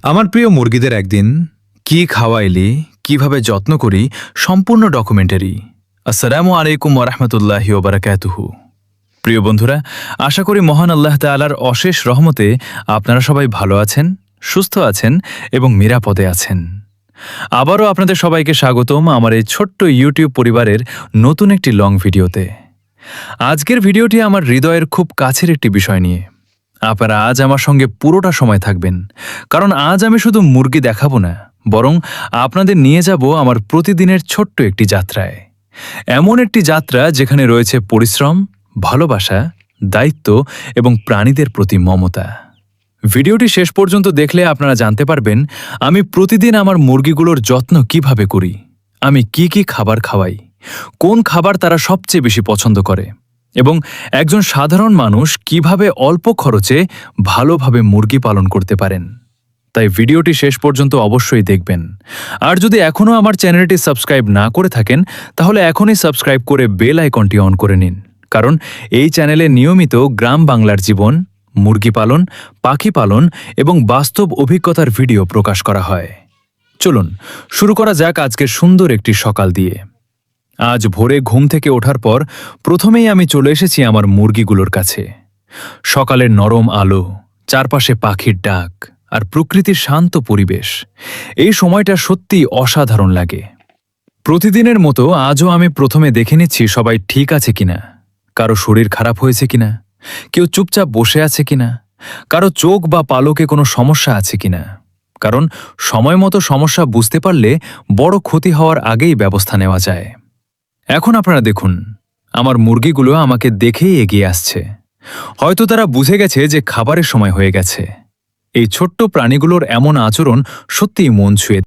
আমার প্রিয় মুরগিদের একদিন কি খাওয়াইলি, কিভাবে যত্ন করি, সম্পূর্ণ ডকুমেন্টারি। আসসালামু আলাইকুম ওরহমতুল্লাহি ওবারাকাতুহু। প্রিয় বন্ধুরা, আশা করি মহান আল্লাহ তাআলার অশেষ রহমতে আপনারা সবাই ভালো আছেন, সুস্থ আছেন এবং নিরাপদে আছেন। আবারও আপনাদের সবাইকে স্বাগতম আমার এই ছোট্ট ইউটিউব পরিবারের নতুন একটি লং ভিডিওতে। আজকের ভিডিওটি আমার হৃদয়ের খুব কাছের একটি বিষয় নিয়ে। আপনারা আজ আমার সঙ্গে পুরোটা সময় থাকবেন, কারণ আজ আমি শুধু মুরগি দেখাবো না, বরং আপনাদের নিয়ে যাব আমার প্রতিদিনের ছোট্ট একটি যাত্রায়। এমন একটি যাত্রা যেখানে রয়েছে পরিশ্রম, ভালোবাসা, দায়িত্ব এবং প্রাণীদের প্রতি মমতা। ভিডিওটি শেষ পর্যন্ত দেখলে আপনারা জানতে পারবেন আমি প্রতিদিন আমার মুরগিগুলোর যত্ন কিভাবে করি, আমি কি কি খাবার খাওয়াই, কোন খাবার তারা সবচেয়ে বেশি পছন্দ করে এবং একজন সাধারণ মানুষ কিভাবে অল্প খরচে ভালোভাবে মুরগি পালন করতে পারেন। তাই ভিডিওটি শেষ পর্যন্ত অবশ্যই দেখবেন। আর যদি এখনও আমার চ্যানেলটি সাবস্ক্রাইব না করে থাকেন, তাহলে এখনই সাবস্ক্রাইব করে বেল আইকনটি অন করে নিন, কারণ এই চ্যানেলে নিয়মিত গ্রাম বাংলার জীবন, মুরগি পালন, পাখি পালন এবং বাস্তব অভিজ্ঞতার ভিডিও প্রকাশ করা হয়। চলুন শুরু করা যাক আজকের সুন্দর একটি সকাল দিয়ে। আজ ভোরে ঘুম থেকে ওঠার পর প্রথমেই আমি চলে এসেছি আমার মুরগিগুলোর কাছে। সকালের নরম আলো, চারপাশে পাখির ডাক আর প্রকৃতির শান্ত পরিবেশ, এই সময়টা সত্যিই অসাধারণ লাগে। প্রতিদিনের মতো আজও আমি প্রথমে দেখে নিচ্ছি সবাই ঠিক আছে কিনা, কারো শরীর খারাপ হয়েছে কিনা, কেউ চুপচাপ বসে আছে কিনা, কারো চোখ বা পালকে কোনো সমস্যা আছে কিনা। কারণ সময় মতো সমস্যা বুঝতে পারলে বড় ক্ষতি হওয়ার আগেই ব্যবস্থা নেওয়া যায়। এখন আপনারা দেখুন, আমার মুরগিগুলো আমাকে দেখেই এগিয়ে আসছে। হয়তো তারা বুঝে গেছে যে খাবারের সময় হয়ে গেছে। এই ছোট্ট প্রাণীগুলোর এমন আচরণ সত্যিই মন ছুঁয়ে।